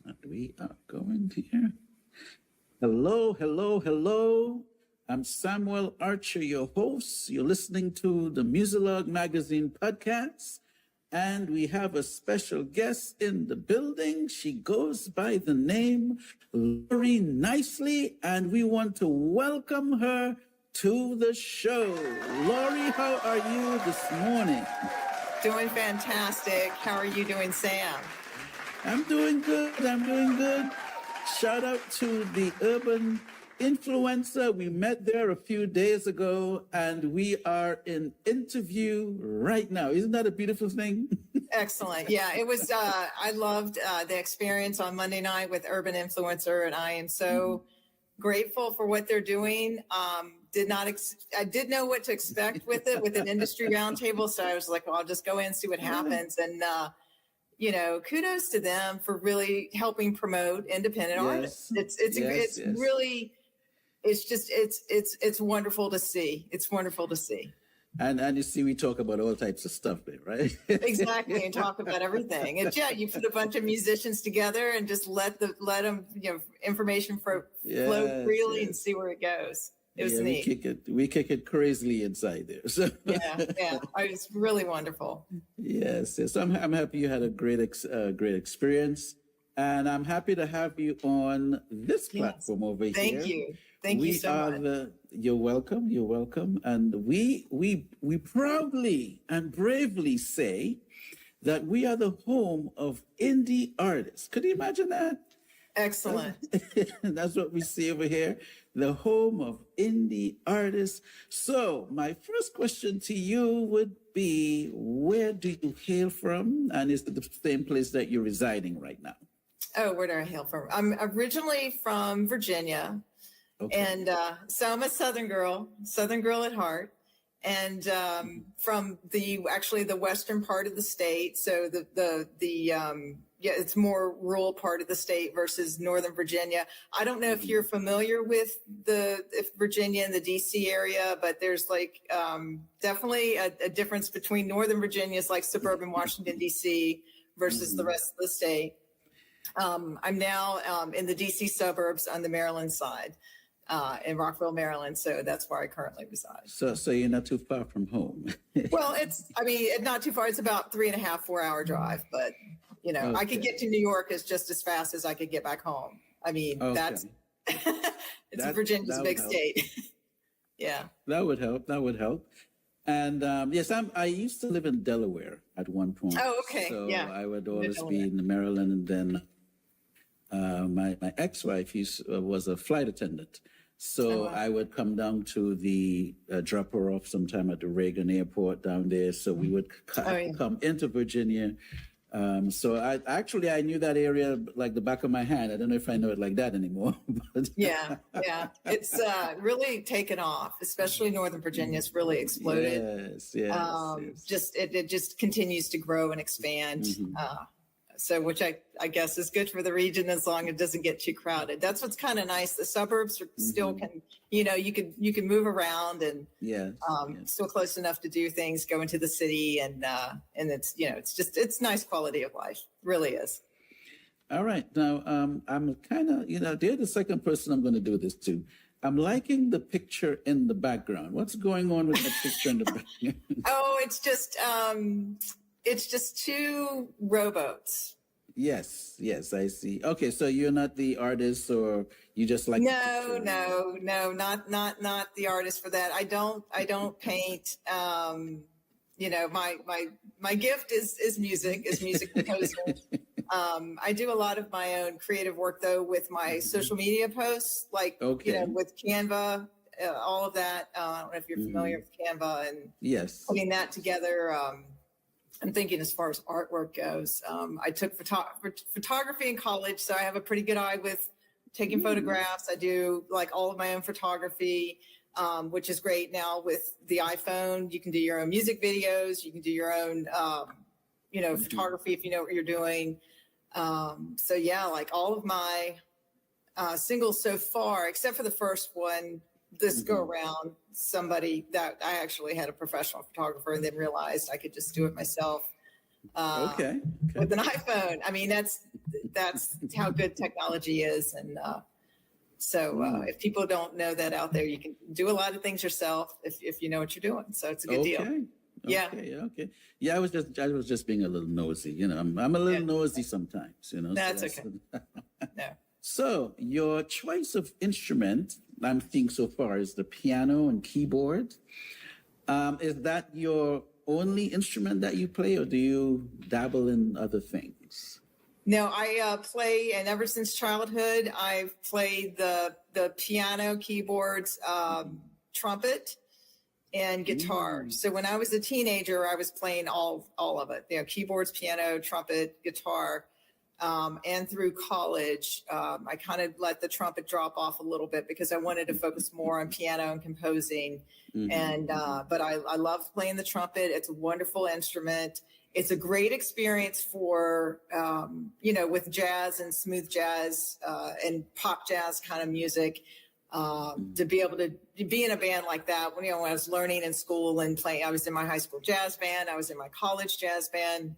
And we are going here. Hello, hello, hello. I'm Samuel Archer, your host. You're listening to the Muzilog magazine podcast. And we have a special guest in the building. She goes by the name Lori Nicely, and we want to welcome her to the show. Lori, how are you this morning? Doing fantastic. How are you doing, Sam? I'm doing good. I'm doing good. Shout out to the Urban Influencer. We met there a few days ago, and we are in interview right now. Isn't that a beautiful thing? Excellent. Yeah, it was. I loved the experience on Monday night with Urban Influencer, and I am so grateful for what they're doing. I did know what to expect with it, with an industry roundtable. So I was like, well, I'll just go in and see what happens. And, kudos to them for really helping promote independent artists. It's really, it's wonderful to see. It's wonderful to see. And you see, we talk about all types of stuff there, right? Exactly, and talk about everything. And you put a bunch of musicians together and just let them, information flow freely and see where it goes. It was neat. We kick it crazily inside there. So. Yeah. It's really wonderful. Yes. I'm happy you had a great experience, and I'm happy to have you on this platform over here. Thank you. Thank you so much. You're welcome. You're welcome. And we proudly and bravely say that we are the home of indie artists. Could you imagine that? Excellent. That's what we see over here, the home of indie artists. So my first question to you would be, where do you hail from? And is it the same place that you're residing right now? Oh, where do I hail from? I'm originally from Virginia. Okay. And so I'm a Southern girl at heart. And from the western part of the state. So it's more rural part of the state versus Northern Virginia. I don't know if you're familiar with Virginia and the DC area, but there's definitely a difference between Northern Virginia is like suburban Washington, DC versus the rest of the state. I'm now in the DC suburbs on the Maryland side. In Rockville, Maryland. So that's where I currently reside. So you're not too far from home. Well, it's not too far. It's about 3.5, 4 hour drive, but okay. I could get to New York just as fast as I could get back home. That's, Virginia's a big state. Yeah. That would help. And yes, I used to live in Delaware at one point. Oh, okay. So yeah. I would always be in Maryland, and then my ex-wife was a flight attendant. So I would come down to drop her off sometime at the Reagan Airport down there. So we would come into Virginia. So I knew that area like the back of my hand. I don't know if I know it like that anymore. But yeah. It's really taken off, especially Northern Virginia. It's really exploded. Yes. It just continues to grow and expand. Mm-hmm. So which I guess is good for the region as long as it doesn't get too crowded. That's what's kind of nice. The suburbs are still can, you can move around and still close enough to do things, go into the city and it's, it's nice quality of life. Really is. All right. Now, I'm kind of, they're the second person I'm going to do this to. I'm liking the picture in the background. What's going on with the picture in the background? Oh, it's just two rowboats. Yes, I see. Okay, so you're not the artist, or you just like no, not the artist for that. I don't paint. My gift is music composer. I do a lot of my own creative work though with my social media posts, with Canva, all of that. I don't know if you're familiar with Canva and putting that together. I'm thinking as far as artwork goes, I took photography in college, so I have a pretty good eye with taking photographs. I do all of my own photography, which is great now with the iPhone. You can do your own music videos. You can do your own, photography if you know what you're doing. All of my singles so far, except for the first one, this go around, somebody that I actually had a professional photographer and then realized I could just do it myself. Okay. with an iPhone. I mean, that's how good technology is. And so if people don't know that out there, you can do a lot of things yourself if you know what you're doing. So it's a good deal. Yeah. Okay. Yeah, I was just being a little nosy. You know, I'm a little nosy sometimes. You know, That's okay. No. So your choice of instrument, I'm thinking so far, is the piano and keyboard. Is that your only instrument that you play, or do you dabble in other things? No, I play, and ever since childhood, I've played the piano, keyboards, trumpet, and guitar. So when I was a teenager, I was playing all of it. You know, keyboards, piano, trumpet, guitar. And through college, I kind of let the trumpet drop off a little bit because I wanted to focus more on piano and composing. And but I love playing the trumpet. It's a wonderful instrument. It's a great experience for with jazz and smooth jazz and pop jazz kind of music. To be able to be in a band like that, when I was learning in school and playing, I was in my high school jazz band. I was in my college jazz band.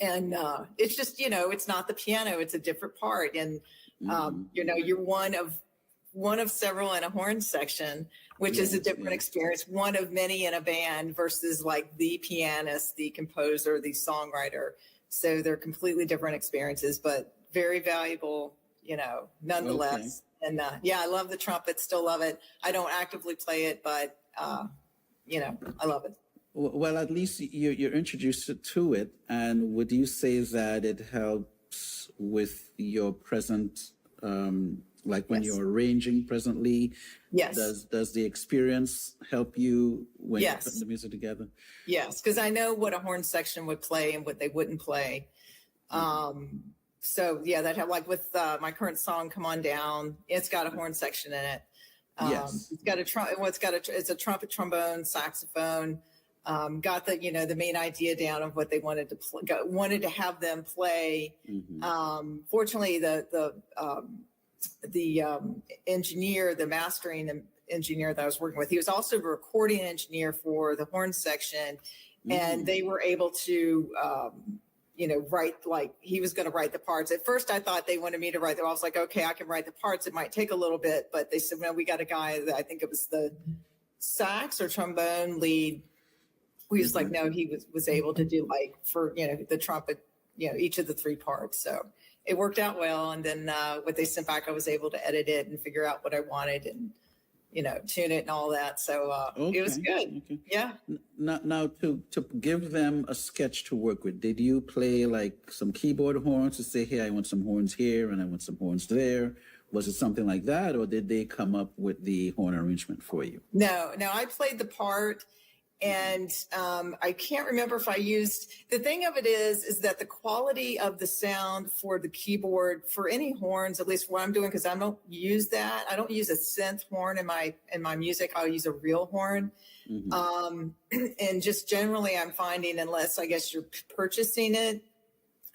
And it's just, it's not the piano, it's a different part. And, you're one of several in a horn section, which is a different experience, one of many in a band versus like the pianist, the composer, the songwriter. So they're completely different experiences, but very valuable, nonetheless. Okay. And I love the trumpet, still love it. I don't actively play it, but, I love it. Well, at least you're introduced to it. And would you say that it helps with your present, like when you're arranging presently? Yes. Does the experience help you when you're putting the music together? Yes, because I know what a horn section would play and what they wouldn't play. So that have like with my current song, "Come On Down," it's got a horn section in it. It's got it's a trumpet, trombone, saxophone. Got the main idea down of what they wanted to have them play. Fortunately, the engineer, the mastering engineer that I was working with, he was also a recording engineer for the horn section, and they were able to write, like he was going to write the parts. At first, I thought they wanted me to write them. I was like, okay, I can write the parts. It might take a little bit, but they said, no, we got a guy that I think it was the sax or trombone lead. We was like, no, he was able to do like for, the trumpet, each of the three parts. So it worked out well. And then what they sent back, I was able to edit it and figure out what I wanted and, tune it and all that. So it was good. Okay. Yeah. Now to give them a sketch to work with, did you play like some keyboard horns to say, hey, I want some horns here and I want some horns there? Was it something like that? Or did they come up with the horn arrangement for you? No, I played the part. And I can't remember if I used, the thing of it is that the quality of the sound for the keyboard, for any horns, at least what I'm doing, because I don't use that. I don't use a synth horn in my music. I'll use a real horn. And just generally I'm finding, unless I guess you're purchasing it,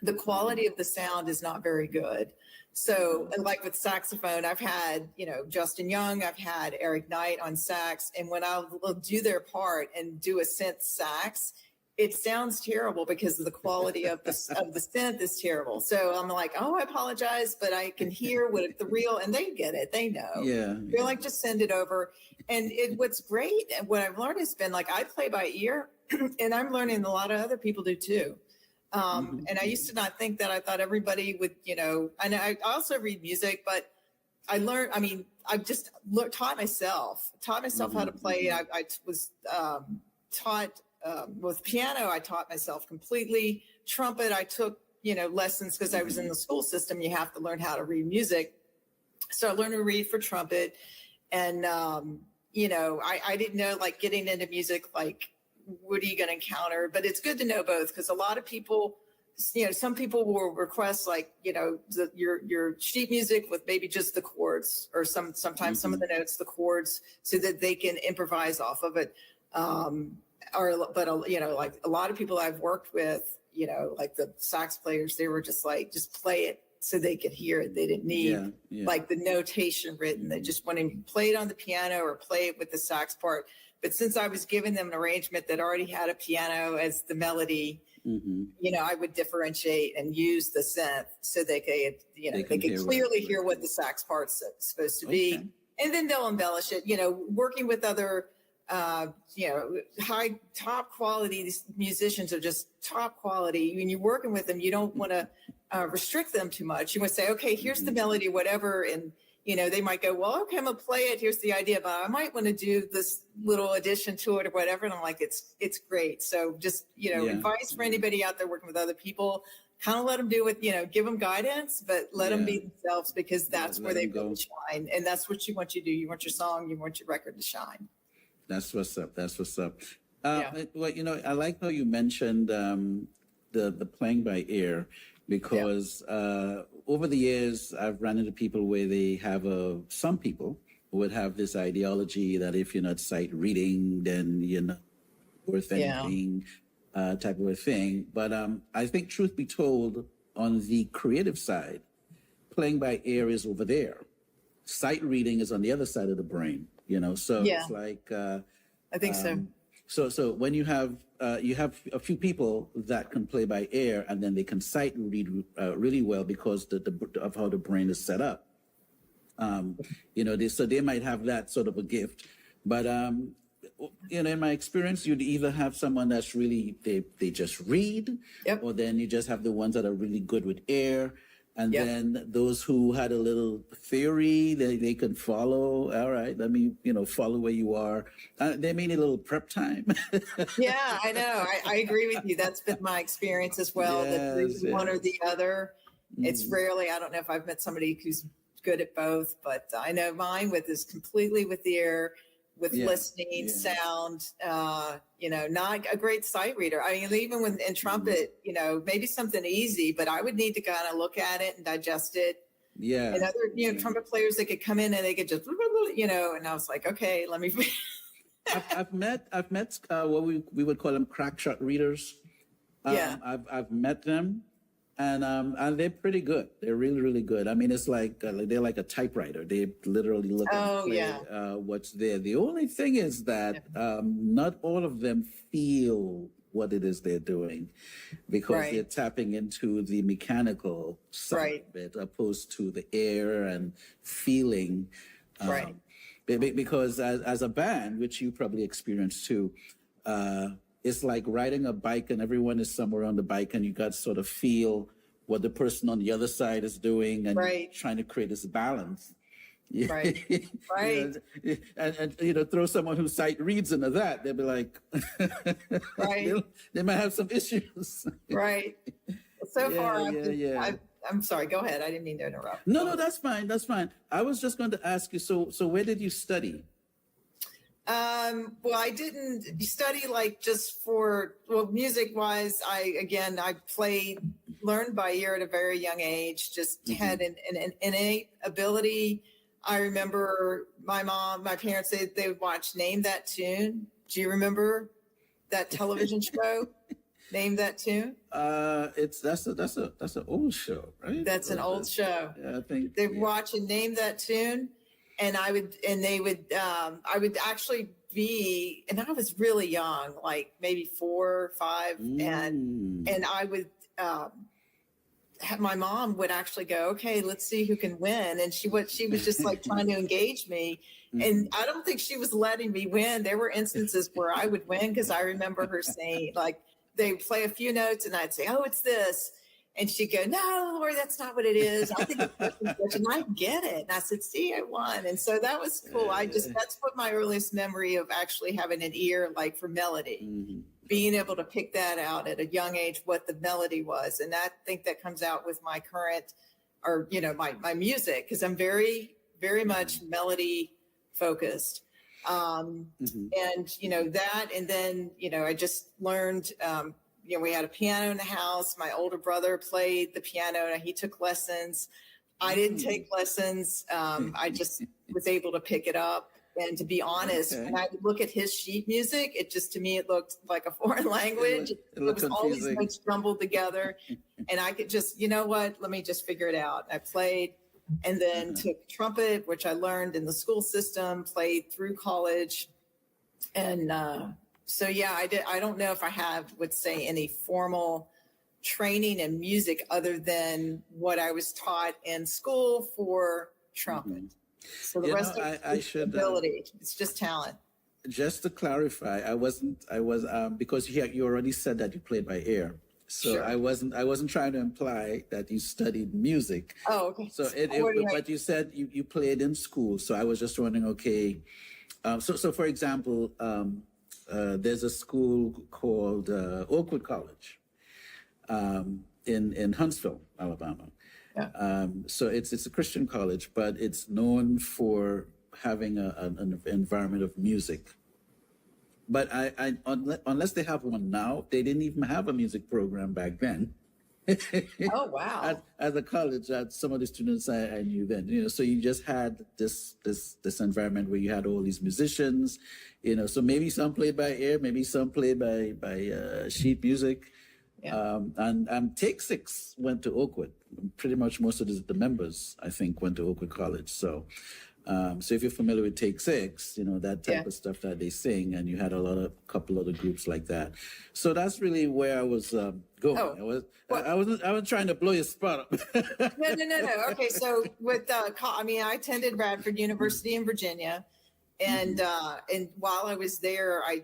the quality of the sound is not very good. So, and like with saxophone, I've had, Justin Young, I've had Eric Knight on sax. And when I'll do their part and do a synth sax, it sounds terrible because of the quality of the synth is terrible. So I'm like, oh, I apologize, but I can hear what the real, and they get it. They know. Yeah. They're like, just send it over. And what's great, and what I've learned has been like, I play by ear, and I'm learning a lot of other people do too. And I used to not think that. I thought everybody would, and I also read music, but I learned, I just taught myself how to play. I was taught with piano. I taught myself completely. Trumpet, I took, lessons because I was in the school system. You have to learn how to read music. So I learned to read for trumpet. And, I didn't know, like getting into music, like, what are you going to encounter? But it's good to know both, because a lot of people, some people will request like, your sheet music with maybe just the chords, or sometimes some of the notes, the chords, so that they can improvise off of it. Like a lot of people I've worked with, like the sax players, they were just like, just play it so they could hear it. They didn't need like the notation written. They just wanted to play it on the piano or play it with the sax part. But since I was giving them an arrangement that already had a piano as the melody, I would differentiate and use the synth so they could, they could clearly hear what the sax part's supposed to be. And then they'll embellish it, working with other, top quality. These musicians are just top quality. When you're working with them, you don't want to restrict them too much. You want to say, okay, here's the melody, whatever. And, they might go, well, okay, I'm going to play it. Here's the idea, but I might want to do this little addition to it or whatever. And I'm like, it's great. So just, advice for anybody out there working with other people, kind of let them do it, give them guidance, but let them be themselves, because that's where they really shine. And that's what you want to do. You want your song, you want your record to shine. That's what's up. Well, I like how you mentioned the playing by ear, because over the years, I've run into people where they have some people would have this ideology that if you're not sight reading, then you're not worth anything, type of a thing. But I think, truth be told, on the creative side, playing by ear is over there. Sight reading is on the other side of the brain, so it's like I think so. So when you have a few people that can play by ear, and then they can sight read really well because of how the brain is set up. So they might have that sort of a gift, but in my experience, you'd either have someone that's really they just read, or then you just have the ones that are really good with ear. And then those who had a little theory, they can follow. All right, let me, follow where you are. They may need a little prep time. Yeah, I know. I agree with you. That's been my experience as well. Yes, that one or the other. It's rarely, I don't know if I've met somebody who's good at both, but I know mine is completely with the ear, with listening, sound, not a great sight reader. I mean, even in trumpet, maybe something easy, but I would need to kind of look at it and digest it. Yeah. And other, trumpet players, they could come in and they could just, and I was like, okay, let me. I've met what we would call them crack shot readers. I've met them. And they're pretty good. They're really, really good. I mean, it's like they're like a typewriter. They literally look and play what's there. The only thing is that not all of them feel what it is they're doing, because they're tapping into the mechanical side of it, opposed to the air and feeling. Because as a band, which you probably experienced too, it's like riding a bike and everyone is somewhere on the bike and you got to sort of feel what the person on the other side is doing and trying to create this balance. Right. Right. And throw someone who sight reads into that, they'll be like, they might have some issues. Right. So far, I'm sorry, go ahead. I didn't mean to interrupt. No, that's fine. That's fine. I was just going to ask you, so where did you study? Well, I didn't study music wise. I learned by ear at a very young age, just had an innate ability. I remember my parents, they would watch Name That Tune. Do you remember that television show? Name That Tune? That's an old show, right? That's an old show. Yeah, I think they watch and Name That Tune. And I would actually be, and I was really young, like maybe 4 or 5. And I would, my mom would actually go, okay, let's see who can win. And she was just like trying to engage me. And I don't think she was letting me win. There were instances where I would win, because I remember her saying, like, they'd play a few notes and I'd say, oh, it's this. And she'd go, no, Lori, that's not what it is. I think it's and I get it. And I said, see, I won. And so that was cool. That's what my earliest memory of actually having an ear, like for melody, being able to pick that out at a young age, what the melody was. And I think that comes out with my current, or, my music, because I'm very, very much melody focused. And, that, and then, I just learned, we had a piano in the house. My older brother played the piano and he took lessons. I didn't take lessons. I just was able to pick it up. And to be honest, when I would look at his sheet music, to me, it looked like a foreign language. It was all these notes jumbled together. And I could just, let me just figure it out. I played and then took trumpet, which I learned in the school system, played through college. And So yeah, I don't know if I would say any formal training in music other than what I was taught in school for trumpet. So the rest of I should ability. It's just talent. Just to clarify, I was because you already said that you played by ear. So Sure. I wasn't trying to imply that you studied music. Oh, okay. So but you said you played in school. So I was just wondering, okay. So for example, there's a school called Oakwood College in Huntsville, Alabama. Yeah. So it's a Christian college, but it's known for having an environment of music. But unless they have one now, they didn't even have a music program back then. Oh, wow. As a college, some of the students I knew then, so you just had this environment where you had all these musicians, so maybe some played by ear, maybe some played by sheet music. Yeah. And Take Six went to Oakwood. Pretty much most of the members, I think, went to Oakwood College. So if you're familiar with Take Six, that type of stuff that they sing, and you had a couple other groups like that. So that's really where I was going. Oh, I wasn't trying to blow your spot up. No. Okay, so with I attended Radford University in Virginia, and while I was there, I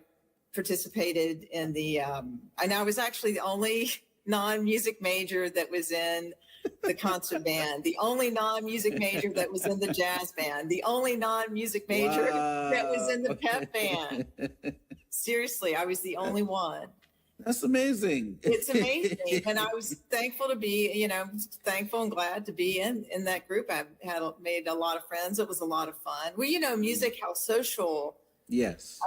participated in the and I was actually the only non-music major that was in the concert band, the only non-music major that was in the jazz band, the only non-music major that was in the pep band. Seriously, I was the only one. That's amazing. It's amazing. And I was thankful to be, thankful and glad to be in that group. I made a lot of friends. It was a lot of fun. Well, music, how social. Yes.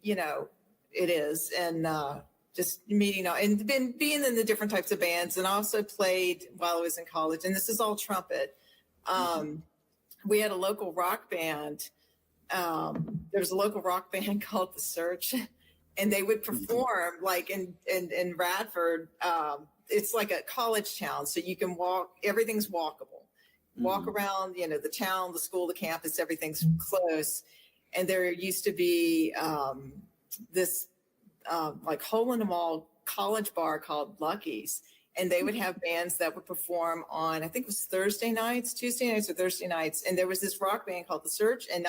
It is. And just meeting and being in the different types of bands, and also played while I was in college. And this is all trumpet. We had a local rock band. There was a local rock band called The Search, and they would perform like in Radford. It's like a college town, so you can walk. Everything's walkable. Walk around, the town, the school, the campus. Everything's close. And there used to be this like hole-in-the-wall college bar called Lucky's, and they would have bands that would perform on, I think it was Tuesday nights or Thursday nights, and there was this rock band called The Search, and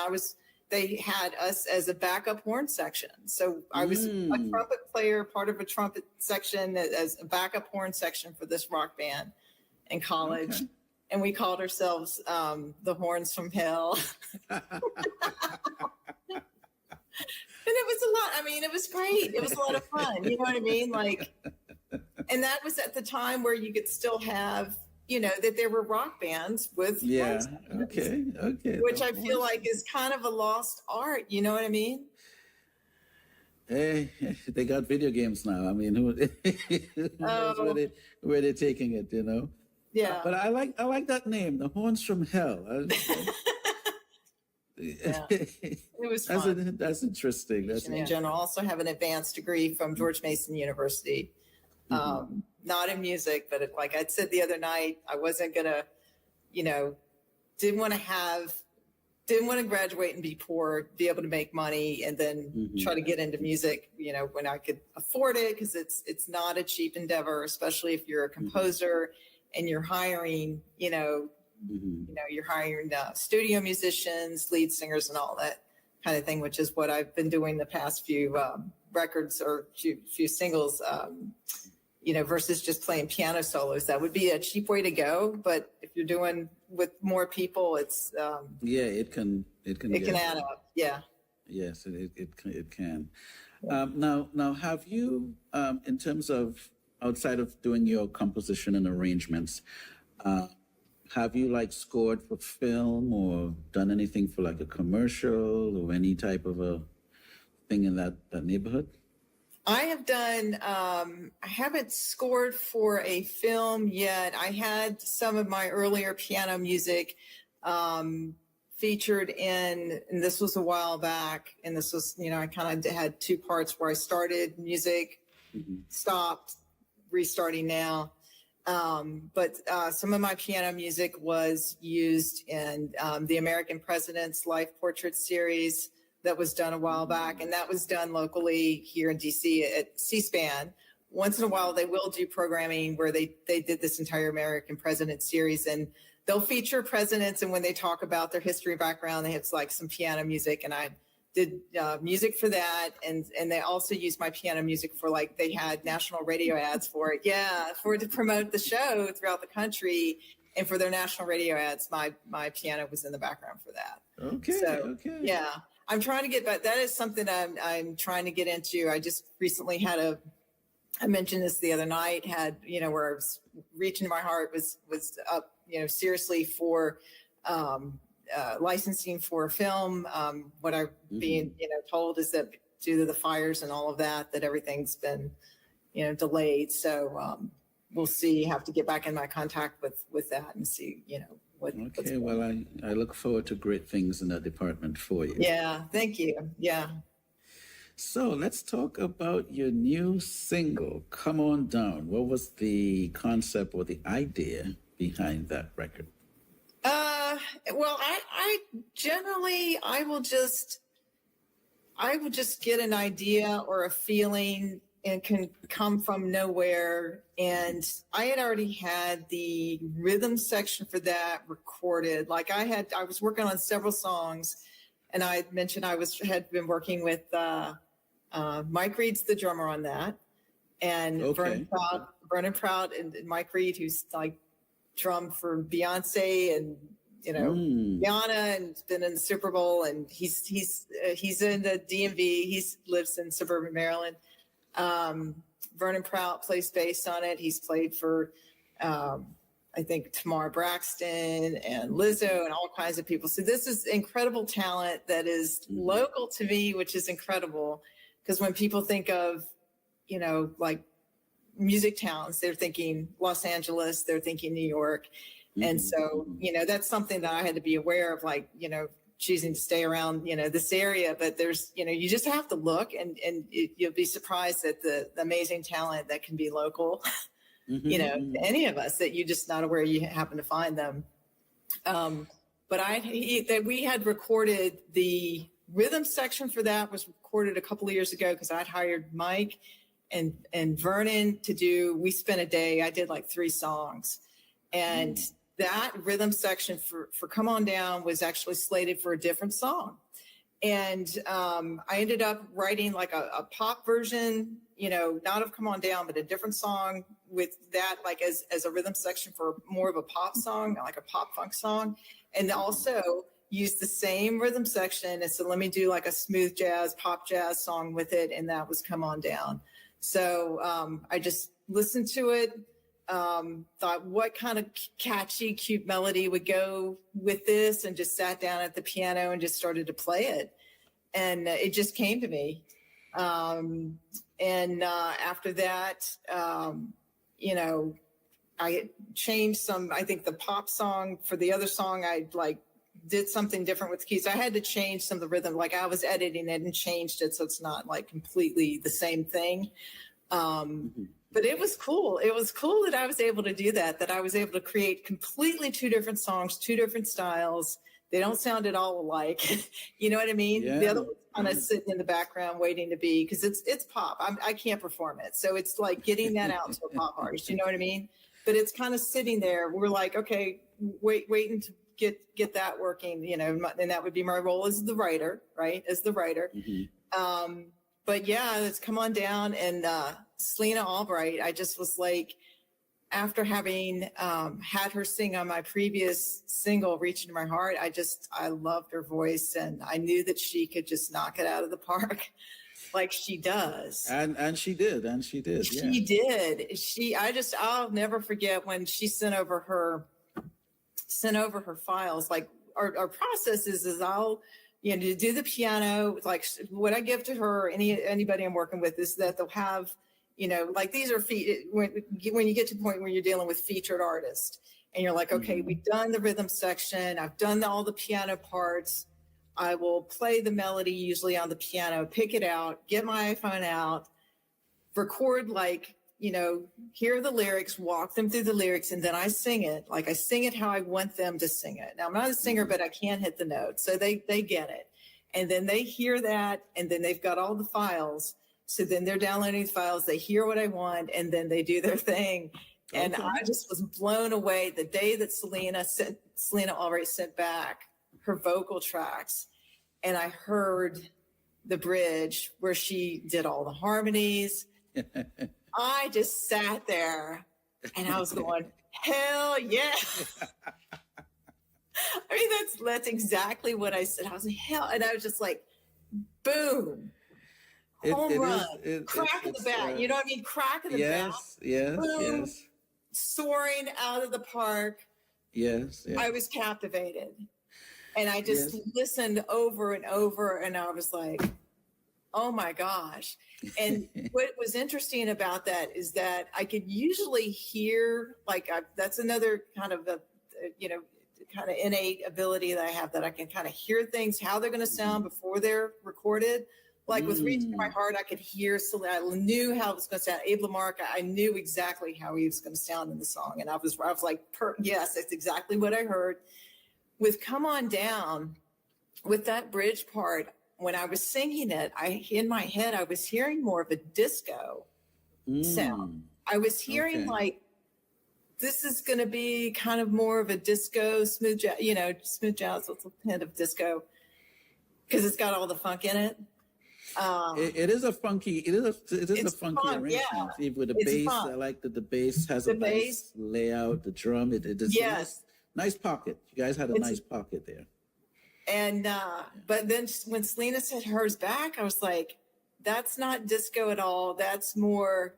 they had us as a backup horn section. So I was a trumpet player, part of a trumpet section as a backup horn section for this rock band in college. Okay. And we called ourselves the Horns from Hell. And it was a lot. It was great. It was a lot of fun. You know what I mean? Like, and that was at the time where you could still have, that there were rock bands with. Yeah. Okay. Which I feel like is kind of a lost art. You know what I mean? Hey, they got video games now. Who knows where they're taking it, Yeah. But I like that name, the Horns from Hell. Yeah. It was fun. That's interesting. In general, also have an advanced degree from George Mason University. Not in music, but like I said the other night, I wasn't gonna, didn't want to graduate and be poor, be able to make money, and then try to get into music, when I could afford it, because it's not a cheap endeavor, especially if you're a composer and you're hiring, you're hiring studio musicians, lead singers, and all that kind of thing, which is what I've been doing the past few records or few singles, versus just playing piano solos. That would be a cheap way to go. But if you're doing with more people, it's it can add up. Yeah. Yes, it can. Now, have you, in terms of outside of doing your composition and arrangements, have you scored for film or done anything for a commercial or any type of a thing in that neighborhood? I have done, I haven't scored for a film yet. I had some of my earlier piano music featured in, and this was a while back, and this was, I kind of had two parts where I started music, stopped, restarting now. But some of my piano music was used in the American President's Life Portrait series that was done a while back, and that was done locally here in DC at C-SPAN. Once in a while, they will do programming where they did this entire American President series, and they'll feature presidents. And when they talk about their history background, they have like some piano music, and I did music for that. And they also used my piano music for, like, they had national radio ads for it. Yeah, to promote the show throughout the country. And for their national radio ads, my piano was in the background for that. Okay. So, yeah, I'm trying to get back. That is something I'm trying to get into. I just recently had I mentioned this the other night, where I was reaching to my heart was up, seriously for licensing for a film. What I'm being, told is that due to the fires and all of that everything's been, delayed. So we'll see. Have to get back in my contact with that and see, what. Okay. Well, I look forward to great things in that department for you. Yeah. Thank you. Yeah. So let's talk about your new single, Come On Down. What was the concept or the idea behind that record? Well, I generally, I will just get an idea or a feeling, and can come from nowhere. And I had already had the rhythm section for that recorded. Like I was working on several songs, and I mentioned I had been working with, Mike Reid's the drummer on that, and okay. Vernon Prout and Mike Reid, who's like drummed for Beyoncé and Rihanna, and been in the Super Bowl, and he's in the DMV. He lives in suburban Maryland. Vernon Prout plays bass on it. He's played for I think Tamar Braxton and Lizzo and all kinds of people. So this is incredible talent that is local to me, which is incredible. Because when people think of, like music towns, they're thinking Los Angeles, they're thinking New York. And so, that's something that I had to be aware of, like, choosing to stay around, this area. But there's, you just have to look, and you'll be surprised at the amazing talent that can be local, any of us that you're just not aware you happen to find them. But we had recorded the rhythm section for that was recorded a couple of years ago, because I'd hired Mike and Vernon we spent a day, I did like 3 songs, and that rhythm section for Come On Down was actually slated for a different song. And I ended up writing like a pop version, not of Come On Down, but a different song with that, like as a rhythm section for more of a pop song, like a pop funk song. And also use the same rhythm section. And so let me do like a smooth jazz, pop jazz song with it. And that was Come On Down. So I just listened to it, thought what kind of catchy, cute melody would go with this, and just sat down at the piano and just started to play it. And it just came to me. After that, I changed some, I think the pop song for the other song, I did something different with the keys. I had to change some of the rhythm. Like I was editing it and changed it so it's not like completely the same thing. But it was cool. It was cool that I was able to do that I was able to create completely 2 different songs, 2 different styles. They don't sound at all alike. You know what I mean? Yeah. The other one's kind of sitting in the background waiting to be, because it's pop. I can't perform it. So it's like getting that out to a pop artist. You know what I mean? But it's kind of sitting there. We're like, okay, waiting to get that working, and that would be my role as the writer, right? As the writer. But yeah, it's Come On Down. And Selina Albright, I just was like, after having had her sing on my previous single, Reach Into My Heart, I loved her voice, and I knew that she could just knock it out of the park like she does. And she did. She did. I'll never forget when she sent over her files. Like our process is I'll, to do the piano, like what I give to her, anybody I'm working with, is that they'll have, like these are when you get to the point where you're dealing with featured artists, and you're like, okay, we've done the rhythm section, I've done all the piano parts, I will play the melody usually on the piano, pick it out, get my iPhone out, record hear the lyrics, walk them through the lyrics, and then I sing it. Like I sing it how I want them to sing it. Now I'm not a singer, but I can hit the notes, so they get it. And then they hear that, and then they've got all the files. So then they're downloading the files, they hear what I want, and then they do their thing. And I just was blown away the day that Selina Albright sent back her vocal tracks. And I heard the bridge where she did all the harmonies. I just sat there and I was going, hell yeah. I mean, that's exactly what I said. I was like, hell. And I was just like, boom. Home run. Crack of the bat. You know what I mean? Crack of the bat. Yes, boom, yes. Soaring out of the park. Yes, yes. I was captivated. And I just listened over and over, and I was like, oh my gosh. And what was interesting about that is that I could usually hear, that's another kind of kind of innate ability that I have, that I can kind of hear things, how they're going to sound before they're recorded. Like with Reaching My Heart, I could hear, I knew how it was going to sound. Abe Lamarck, I knew exactly how he was going to sound in the song. And I was like, yes, that's exactly what I heard. With Come On Down, with that bridge part, when I was singing it, in my head, I was hearing more of a disco sound. I was hearing this is going to be kind of more of a disco, smooth jazz, smooth jazz with a hint of disco, because it's got all the funk in it. It is a funky arrangement. Yeah. With the bass, I like that the bass has a nice layout. The drum, it is a nice pocket. You guys had a nice pocket there. And but then when Selina said hers back, I was like, that's not disco at all. That's more,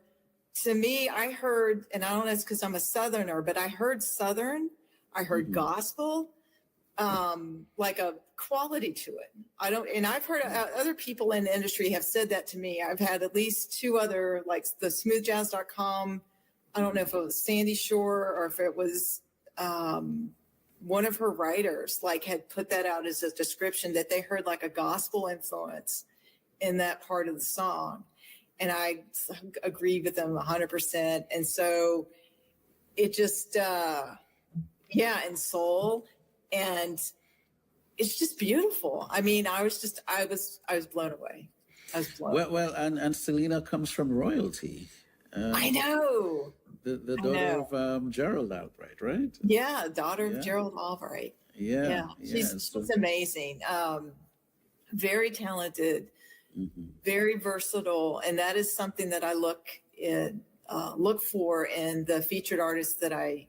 to me, I heard, and I don't know, it's because I'm a Southerner, but I heard Southern, I heard gospel, like a quality to it. I've heard other people in the industry have said that to me. I've had at least two other, like the smoothjazz.com. I don't know if it was Sandy Shore or if it was one of her writers, had put that out as a description, that they heard like a gospel influence in that part of the song. And I agree with them 100%. And so it just, and soul, and it's just beautiful. I mean, I was blown away. Well, and Selina comes from royalty. I know. The daughter of Gerald Albright, right? Yeah, daughter of Gerald Albright. Yeah. She's amazing. Very talented, very versatile, and that is something that I look for in the featured artists that I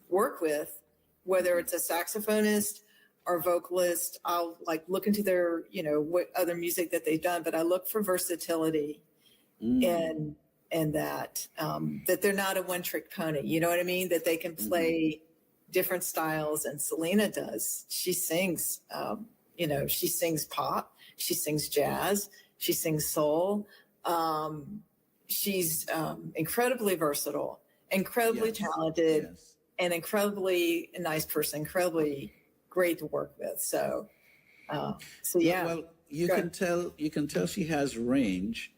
work with, whether it's a saxophonist or vocalist. I'll look into their what other music that they've done, but I look for versatility and that they're not a one-trick pony. You know what I mean? That they can play different styles, and Selina does. She sings, she sings pop, she sings jazz, she sings soul. She's incredibly versatile, incredibly talented, and incredibly nice person, incredibly great to work with. So yeah. Well, you can tell she has range.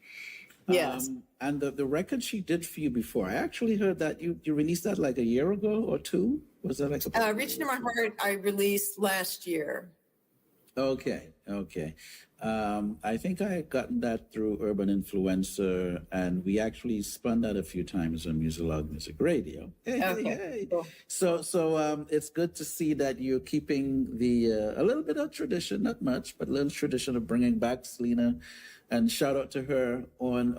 Yes. And the record she did for you before, I actually heard that you released that like a year ago or two. Was that like Reaching My Heart, I released last year. Okay. I think I had gotten that through Urban Influencer, and we actually spun that a few times on Muzilog Music Radio. Hey. Cool. So it's good to see that you're keeping a little bit of tradition, not much, but a little tradition of bringing back Selina. And shout out to her on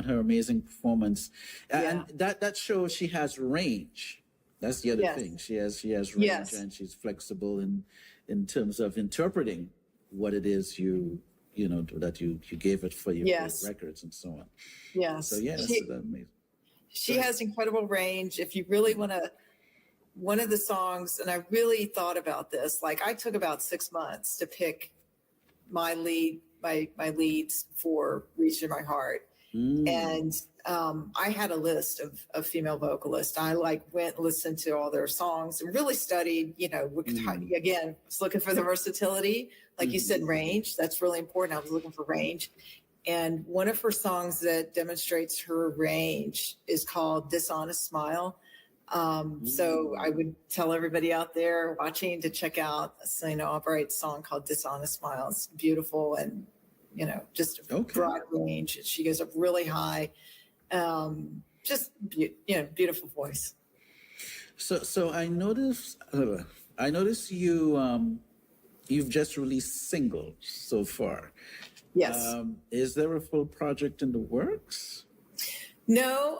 her amazing performance. And that shows she has range. That's the other thing. She has range, and she's flexible in terms of interpreting what it is that you gave it for your records and so on. Yes. So that's amazing. She has incredible range. If you really want to, one of the songs, and I really thought about this, I took about 6 months to pick my leads for Reaching My Heart. And I had a list of female vocalists. I went and listened to all their songs and really studied, again, was looking for the versatility. Like you said, range, that's really important. I was looking for range. And one of her songs that demonstrates her range is called Dishonest Smile. So I would tell everybody out there watching to check out Selina Albright's song called Dishonest Smile. It's beautiful and, just a broad range. She goes up really high. Beautiful voice. So I noticed you've just released singles so far. Yes. Is there a full project in the works? No,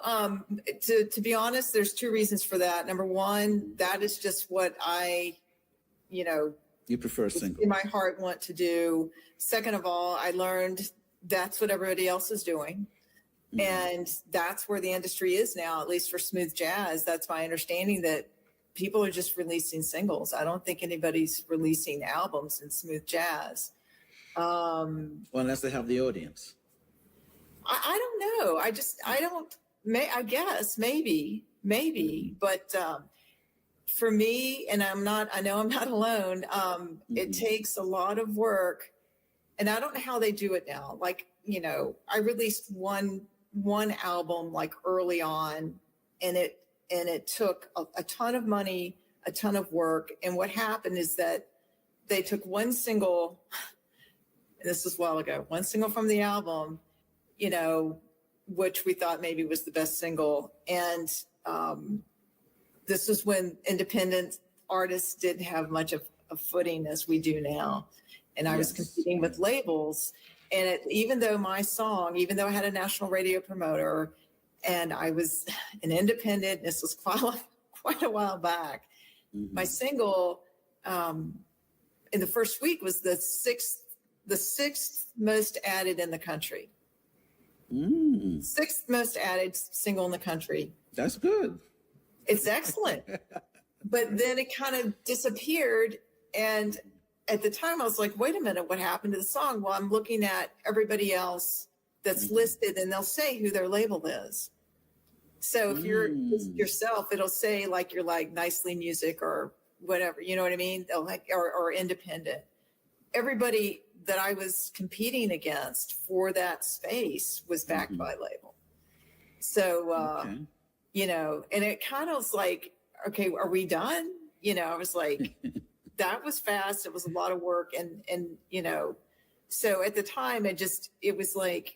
to be honest, there's two reasons for that. Number one, that is just what you prefer single in my heart want to do. Second of all, I learned that's what everybody else is doing. Mm-hmm. And that's where the industry is now, at least for smooth jazz. That's my understanding, that people are just releasing singles. I don't think anybody's releasing albums in smooth jazz. Well, unless they have the audience. I don't know. I guess maybe, but for me, and I know I'm not alone. It takes a lot of work, and I don't know how they do it now. Like, I released one album like early on, and it took a ton of money, a ton of work. And what happened is that they took one single, this was a while ago, one single from the album, which we thought maybe was the best single. And this was when independent artists didn't have much of a footing as we do now. And I was competing with labels. And even though I had a national radio promoter and I was an independent, this was quite a while back, my single in the first week was the sixth most added in the country. Sixth most added single in the country. That's good. It's excellent. But then it kind of disappeared. And at the time I was like, wait a minute, what happened to the song? Well, I'm looking at everybody else that's listed, and they'll say who their label is. So if you're yourself, it'll say like you're like Nicely Music or whatever, you know what I mean? They'll or independent. Everybody that I was competing against for that space was backed by a label. So, and it kind of was like, okay, are we done? I was like, that was fast. It was a lot of work. And so at the time it was like,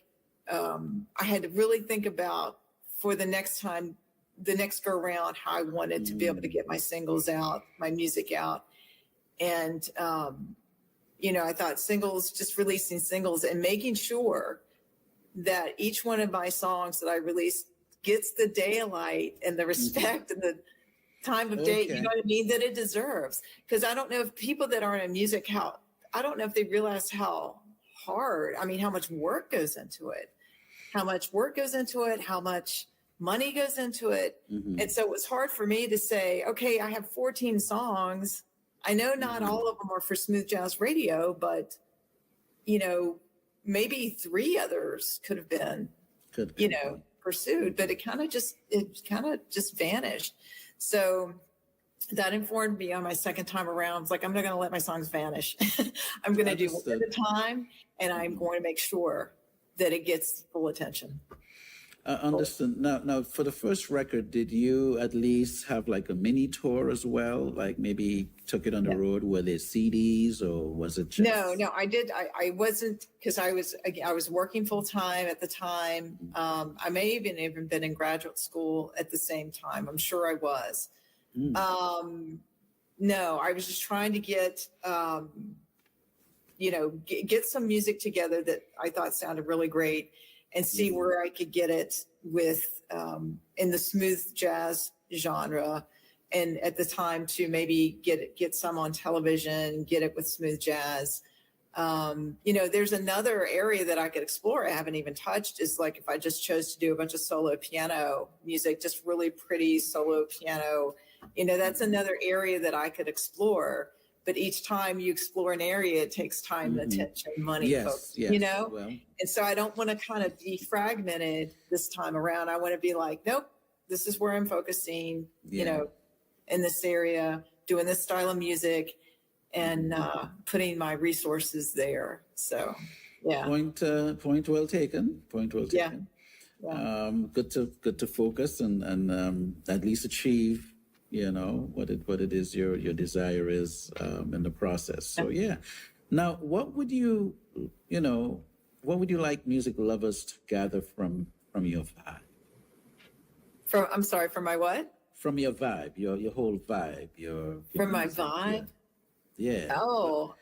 I had to really think about for the next time, the next go around, how I wanted to be able to get my singles out, my music out. And, I thought just releasing singles and making sure that each one of my songs that I released gets the daylight and the respect and the time of day, you know what I mean, that it deserves. Because I don't know if people that aren't in music, I don't know if they realize how hard, how much work goes into it, how much money goes into it. And so it was hard for me to say, okay, I have 14 songs. I know not all of them are for smooth jazz radio, but, maybe 3 others could have been, pursued, but it kind of just vanished. So that informed me on my second time around. It's like, I'm not going to let my songs vanish. I'm going to do one at a time, and I'm going to make sure that it gets full attention. Understood. Now, for the first record, did you at least have like a mini tour as well? Like maybe took it on the road? Were there CDs, or was it just... No, I did. I wasn't, because I was working full time at the time. I may even been in graduate school at the same time. I'm sure I was. No, I was just trying to get, get some music together that I thought sounded really great, and see where I could get it with in the smooth jazz genre. And at the time to maybe get some on television, get it with smooth jazz. There's another area that I could explore I haven't even touched, is like if I just chose to do a bunch of solo piano music, just really pretty solo piano, that's another area that I could explore. But each time you explore an area, it takes time, attention, money, focus, Well, and so I don't want to kind of be fragmented this time around. I want to be like, nope, this is where I'm focusing, in this area, doing this style of music, and putting my resources there. So, yeah. Point well taken. Good to focus and at least achieve, what it is your desire is in the process. So yeah. Now, what would you like music lovers to gather from your vibe? I'm sorry, from my what? From your vibe, your whole vibe, your from my music, vibe. Yeah. Oh,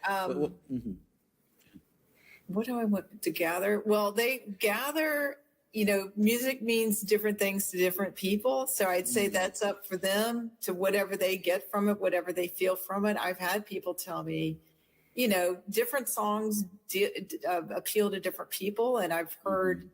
what do I want to gather? Well, they gather, music means different things to different people. So I'd say that's up for them to whatever they get from it, whatever they feel from it. I've had people tell me, different songs appeal to different people. And I've heard,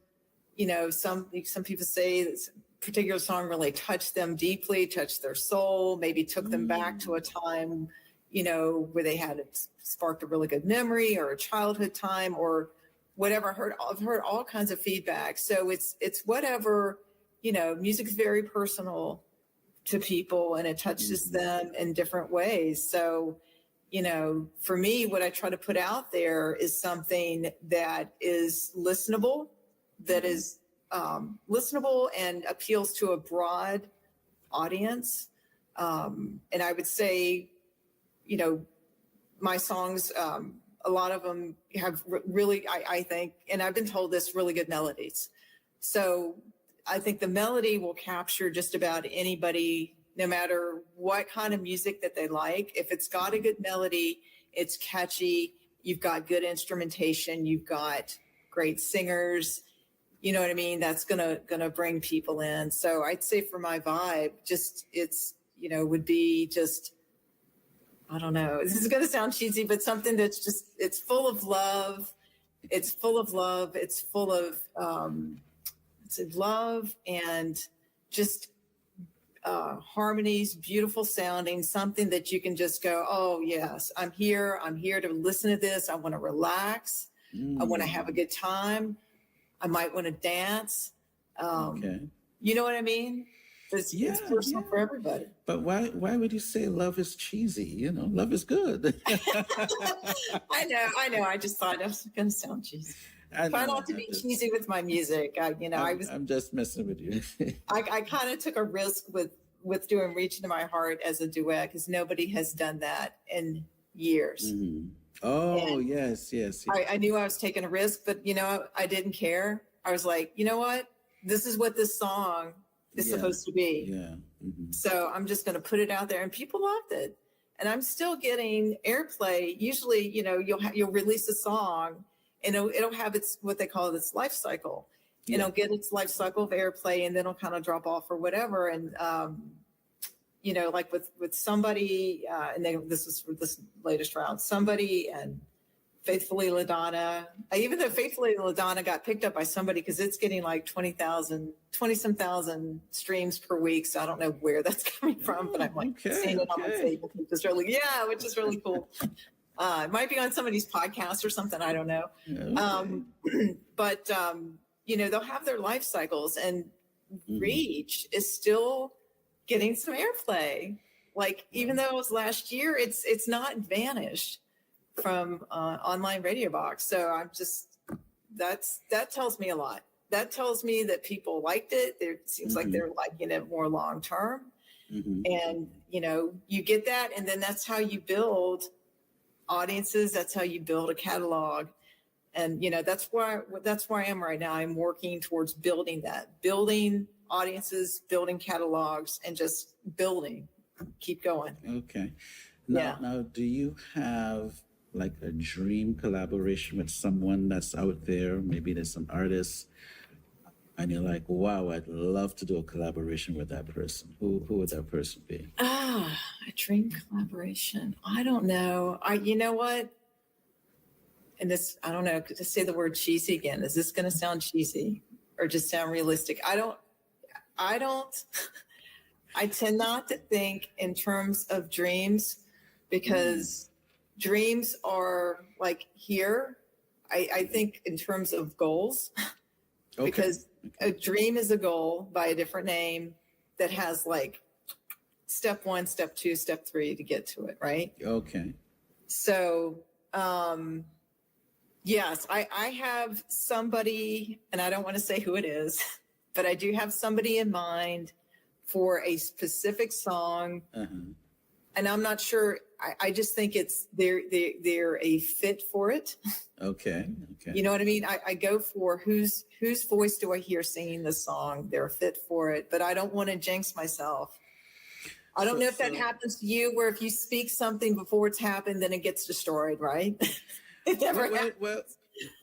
some people say this particular song really touched them deeply, touched their soul, maybe took them back to a time, where they had sparked a really good memory or a childhood time or whatever. I've heard all kinds of feedback. So it's whatever, music is very personal to people and it touches them in different ways. So, for me, what I try to put out there is something that is listenable, and appeals to a broad audience. And I would say, my songs, a lot of them have really, I think, and I've been told this, really good melodies. So I think the melody will capture just about anybody, no matter what kind of music that they like. If it's got a good melody, it's catchy, you've got good instrumentation, you've got great singers, you know what I mean? That's gonna bring people in. So I'd say for my vibe, would be just, I don't know, this is going to sound cheesy, but something that's just, it's full of love. It's full of love. It's full of, love and just harmonies, beautiful sounding, something that you can just go, oh yes, I'm here to listen to this. I want to relax. I want to have a good time. I might want to dance. Okay. You know what I mean? It's personal for everybody. But why would you say love is cheesy? Love is good. I know. I just thought it was going to sound cheesy. Try not to be cheesy with my music. I'm just messing with you. I kind of took a risk with doing "Reach Into My Heart" as a duet because nobody has done that in years. Mm-hmm. Oh, and yes. I knew I was taking a risk, but I didn't care. I was like, you know what? This is what this song is supposed to be. Yeah. Mm-hmm. So I'm just going to put it out there, and people loved it. And I'm still getting airplay. Usually, you'll release a song, and it'll have what they call its life cycle. Yeah. It'll get its life cycle of airplay, and then it'll kind of drop off or whatever. And like with Somebody, this is for this latest round, Somebody and Faithfully LaDonna. Even though Faithfully LaDonna got picked up by Somebody because it's getting like 20-some thousand streams per week. So I don't know where that's coming from, but I'm like seeing it on my Facebook, which is really cool. It might be on somebody's podcast or something. I don't know. Okay. But they'll have their life cycles, and Reach is still getting some airplay. Like, even though it was last year, it's not vanished from online radio box. So I'm just, that tells me a lot. That tells me that people liked it. It seems like they're liking it more long term. Mm-hmm. And you get that, and then that's how you build audiences. That's how you build a catalog. And that's where I am right now. I'm working towards building audiences, building catalogs, and just building. Keep going. Okay. Now, do you have like a dream collaboration with someone that's out there? Maybe there's some artists, and you're like, wow, I'd love to do a collaboration with that person. Who would that person be? A dream collaboration. I don't know. You know what? And this, I don't know, to say the word cheesy again, is this going to sound cheesy or just sound realistic? I tend not to think in terms of dreams, because dreams are like here. I think in terms of goals, because a dream is a goal by a different name that has like step 1, step 2, step 3 to get to it, right? Okay. So, yes, I have somebody, and I don't want to say who it is, but I do have somebody in mind for a specific song. And I'm not sure. I just think they're a fit for it. Okay. You know what I mean? I go for whose voice do I hear singing the song? They're a fit for it, but I don't want to jinx myself. I don't know if that happens to you, where if you speak something before it's happened, then it gets destroyed, right? It never happens.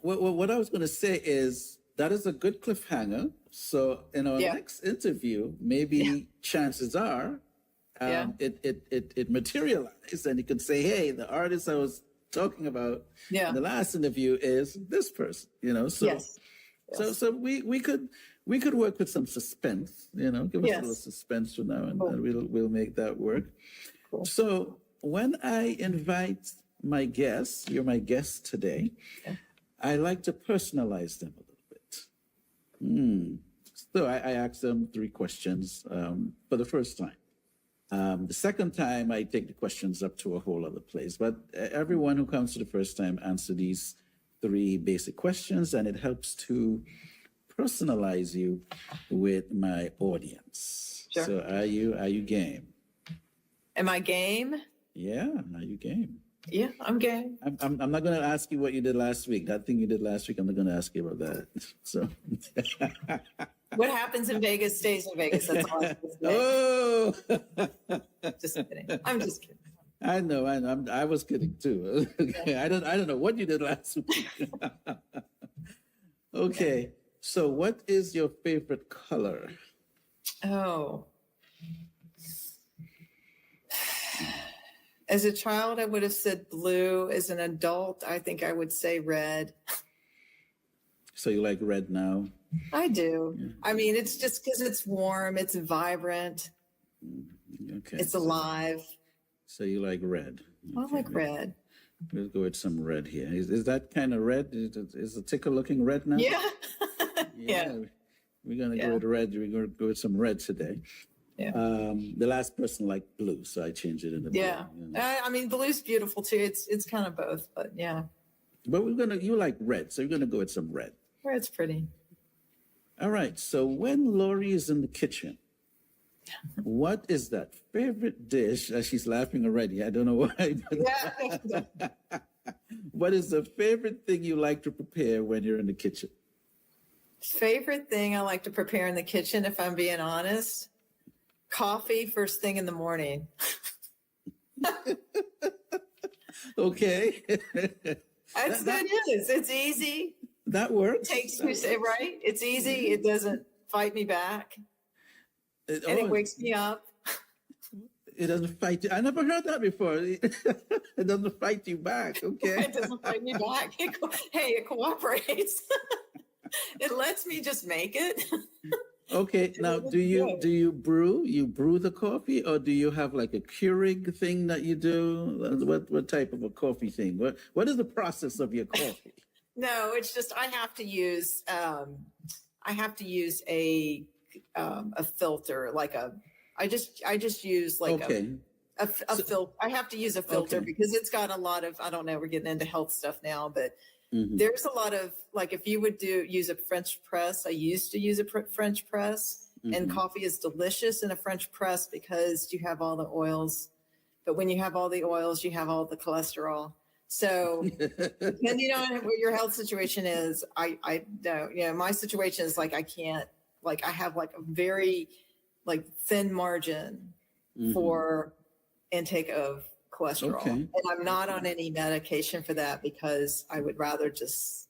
Well, what I was going to say is that is a good cliffhanger. So in our next interview, maybe chances are it materialized, and you could say, hey, the artist I was talking about in the last interview is this person, so so we could work with some suspense, give us a little suspense for now, and we'll make that work. Cool. So when I invite my guests, you're my guest today, I like to personalize them a little bit. So I ask them 3 questions for the first time. The second time, I take the questions up to a whole other place. But everyone who comes for the first time answer these 3 basic questions, and it helps to personalize you with my audience. Sure. So are you game? Am I game? Yeah, are you game? Yeah, I'm game. I'm not going to ask you what you did last week. That thing you did last week, I'm not going to ask you about that. So. What happens in Vegas stays in Vegas. That's all I'm just kidding. I'm just kidding. I know. I was kidding too. Okay. I don't know what you did last week. Okay. So what is your favorite color? Oh. As a child, I would have said blue. As an adult, I think I would say red. So you like red now? I do. Yeah. I mean, it's just because it's warm, it's vibrant, okay. It's alive. So you like red? Okay. I like red. We'll go with some red here. Is that kind of red? Is the ticker looking red now? Yeah. Yeah. We're gonna go with red. We're gonna go with some red today. Yeah. The last person liked blue, so I changed it into blue. Yeah. I mean, blue's beautiful too. It's kind of both, but yeah. But you like red, so you're gonna go with some red. Red's pretty. All right. So when Lori is in the kitchen, what is that favorite dish? She's laughing already. I don't know why. But what is the favorite thing you like to prepare when you're in the kitchen? Favorite thing I like to prepare in the kitchen, if I'm being honest, coffee first thing in the morning. Okay. It's easy. That works. It takes me, right? It's easy. It doesn't fight me back. It wakes me up. It doesn't fight you. I never heard that before. It doesn't fight you back. Okay. It doesn't fight me back. It cooperates. It lets me just make it. Okay. Now, do you brew? You brew the coffee, or do you have like a Keurig thing that you do? What type of a coffee thing? What is the process of your coffee? No, it's just I have to use a filter, like I just use like a filter. I have to use a filter because it's got a lot of, I don't know, we're getting into health stuff now, but there's a lot of, like, if you would use a French press, I used to use a French press, and coffee is delicious in a French press because you have all the oils, but when you have all the oils, you have all the cholesterol. So depending on what your health situation is, I don't, my situation is like, I can't, like, I have like a very like thin margin for intake of cholesterol. And I'm not on any medication for that because I would rather just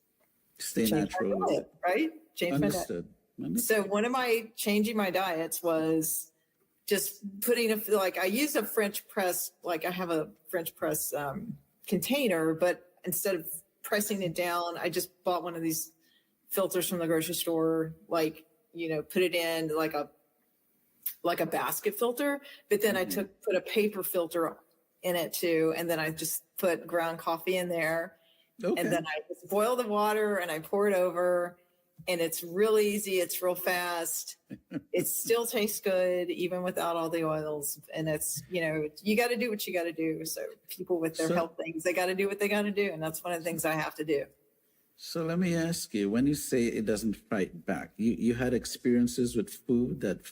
stay natural. My diet, right? Change Understood. my diet. So one of my changing my diets was just putting I use a French press, like I have a French press container, but instead of pressing it down, I just bought one of these filters from the grocery store, put it in like a basket filter, but then I put a paper filter in it too. And then I just put ground coffee in there, and then I just boil the water and I pour it over, and it's real easy. It's real fast. It still tastes good, even without all the oils. And it's, you got to do what you got to do. So people with their health things, they got to do what they got to do. And that's one of the things I have to do. So let me ask you, when you say it doesn't fight back, you had experiences with food that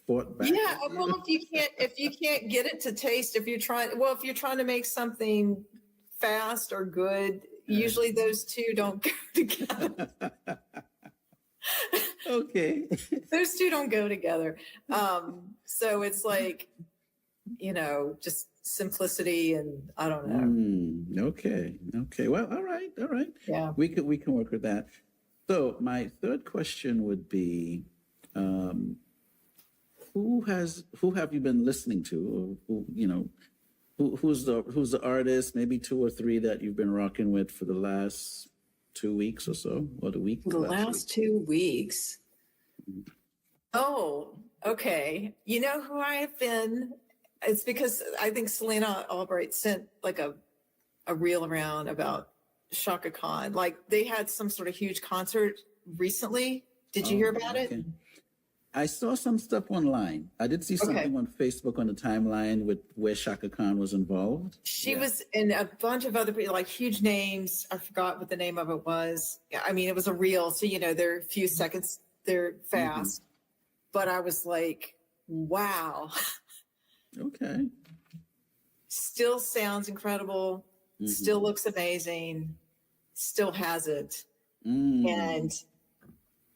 fought back? Yeah, well, if you can't get it to taste, if you're trying to make something fast or good, usually those two don't go together. Okay. Those two don't go together. So it's like, just simplicity, and I don't know. Okay. Well, all right. Yeah. We can work with that. So my third question would be, who have you been listening to? Or who's the artist? Maybe two or three that you've been rocking with for the last 2 weeks or so, or the week. The last 2 weeks. Oh, okay. You know who I have been? It's because I think Selina Albright sent like a reel around about Shaka Khan. Like they had some sort of huge concert recently. Did you hear about it? I saw some stuff online. I did see something on Facebook on the timeline with where Shaka Khan was involved. She was in a bunch of other people, like huge names. I forgot what the name of it was. I mean, it was a reel. So, they're a few seconds, they're fast. But I was like, wow. Okay. Still sounds incredible. Still looks amazing. Still has it. And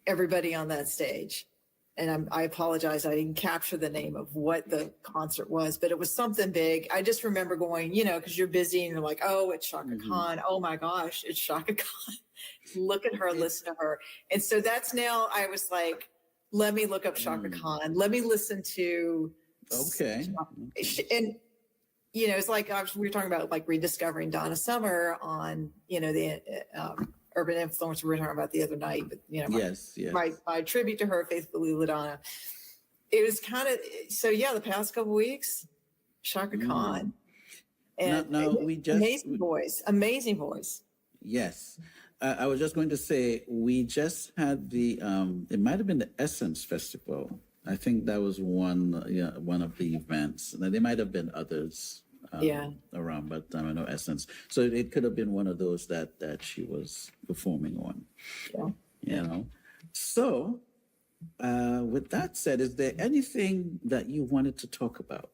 everybody on that stage. And I apologize, I didn't capture the name of what the concert was, but it was something big. I just remember going, because you're busy and you're like, oh, it's Shaka Khan. Oh my gosh, it's Shaka Khan. Look at her, listen to her. And so that's now, I was like, let me look up Shaka Khan. Let me listen to. Okay. And, it's like we were talking about like rediscovering Donna Summer on, the Urban Influence we were talking about the other night, but yes. My tribute to her, Faithfully LaDonna. It was kind of the past couple of weeks, Shaka Khan, and amazing voice. Yes, I was just going to say we just had the it might have been the Essence Festival. I think that was one of the events. Now, there might have been others. Around, but I know Essence. So it could have been one of those that she was performing on. Yeah. So, with that said, is there anything that you wanted to talk about?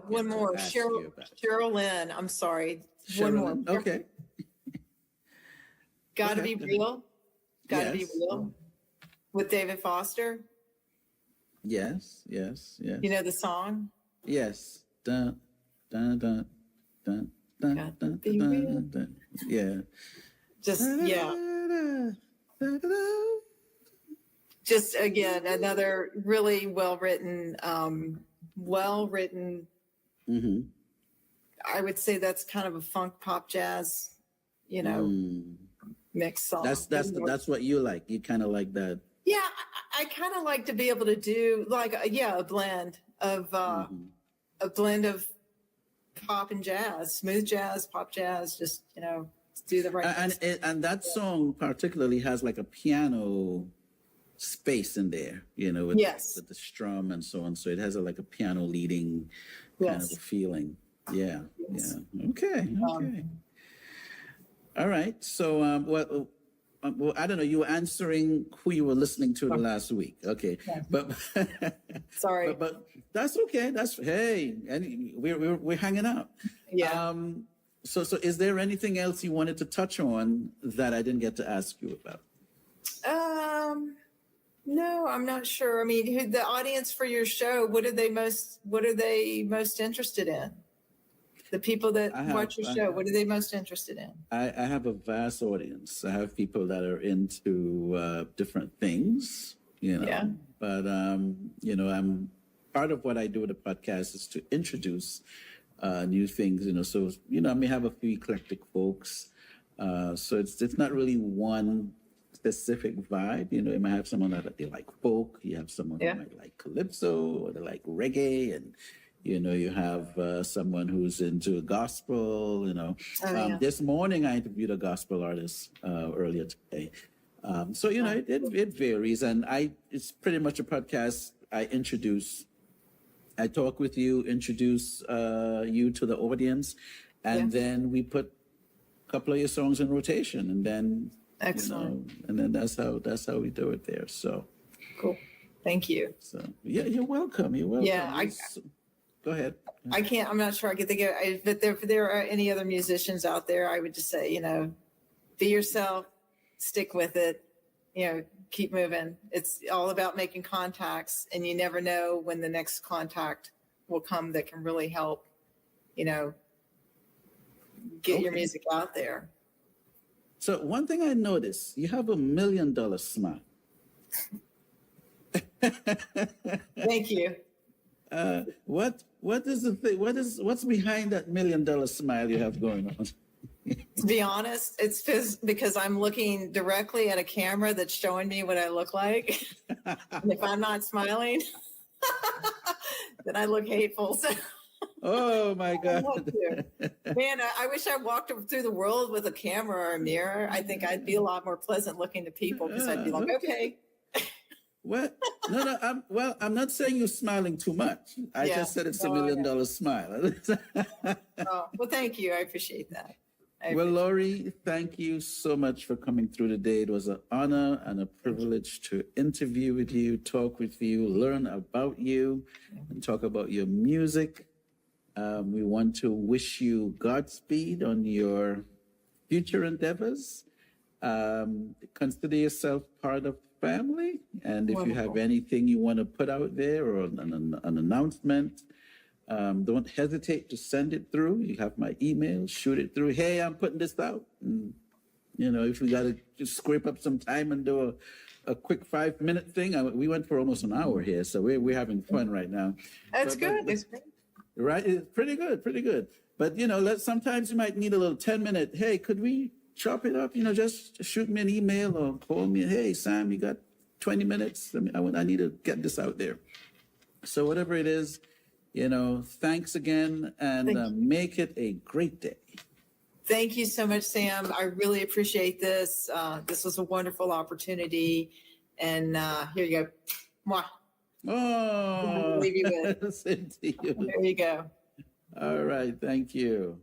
One more. Cheryl Lynn. I'm sorry. One more. Okay. Gotta be real. Gotta be real. With David Foster. Yes. You know the song? Yes. Dun, dun, dun, dun, dun, dun, dun, dun, dun. Yeah. Just again, another really well-written, I would say that's kind of a funk pop jazz, mixed song. That's what you like. You kind of like that. Yeah, I kind of like to be able to do like a blend of pop and jazz, smooth jazz, pop jazz, just do the right and that song particularly has like a piano space in there, with the strum and so on. So it has like a piano leading kind of a feeling. Yeah. Okay. All right. So well, I don't know. You were answering who you were listening to the last week. Okay, but sorry, but that's okay. And we're hanging out. Yeah. So is there anything else you wanted to touch on that I didn't get to ask you about? No, I'm not sure. I mean, the audience for your show, what are they most interested in? The people that watch your show, what are they most interested in? I have a vast audience. I have people that are into different things, but I'm part of what I do with the podcast is to introduce new things, so, I may have a few eclectic folks. So it's not really one specific vibe. You might have someone that they like folk. You have someone who might like calypso, or they like reggae, and you have someone who's into gospel. This morning I interviewed a gospel artist earlier today. So it varies, and it's pretty much a podcast. I talk with you, introduce you to the audience, and then we put a couple of your songs in rotation, and then Excellent. And then that's how we do it there. So cool. Thank you. So yeah, you're welcome. You're welcome. Yeah, go ahead. I'm not sure I can think of it, but if there are any other musicians out there, I would just say, be yourself, stick with it, keep moving. It's all about making contacts, and you never know when the next contact will come that can really help, get your music out there. So one thing I noticed, you have $1 million smile. Thank you. What is the thing? What's behind that $1 million smile you have going on? To be honest, it's because I'm looking directly at a camera that's showing me what I look like. And if I'm not smiling, then I look hateful. So, oh my God. Man, I wish I walked through the world with a camera or a mirror. I think I'd be a lot more pleasant looking to people because I'd be like, okay. What? No. I'm not saying you're smiling too much. I just said it's $1 million smile. Well, thank you. I appreciate that. Well, Lori, thank you so much for coming through today. It was an honor and a privilege to interview with you, talk with you, learn about you, and talk about your music. We want to wish you Godspeed on your future endeavors. Consider yourself part of the family. And if you have anything you want to put out there or an announcement, don't hesitate to send it through. You have my email, shoot it through. Hey, I'm putting this out. And, if we got to just scrape up some time and do a quick 5-minute thing. We went for almost an hour here, so we're having fun right now. That's good. That's great. Right? It's pretty good. But, sometimes you might need a little 10-minute, hey, could we chop it up? Just shoot me an email or call me. Hey, Sam, you got 20 minutes? I need to get this out there. So whatever it is, thanks again, and make it a great day. Thank you so much, Sam. I really appreciate this. This was a wonderful opportunity. And here you go. Mwah. Oh, leave you with. same to you. There you go. All right. Thank you.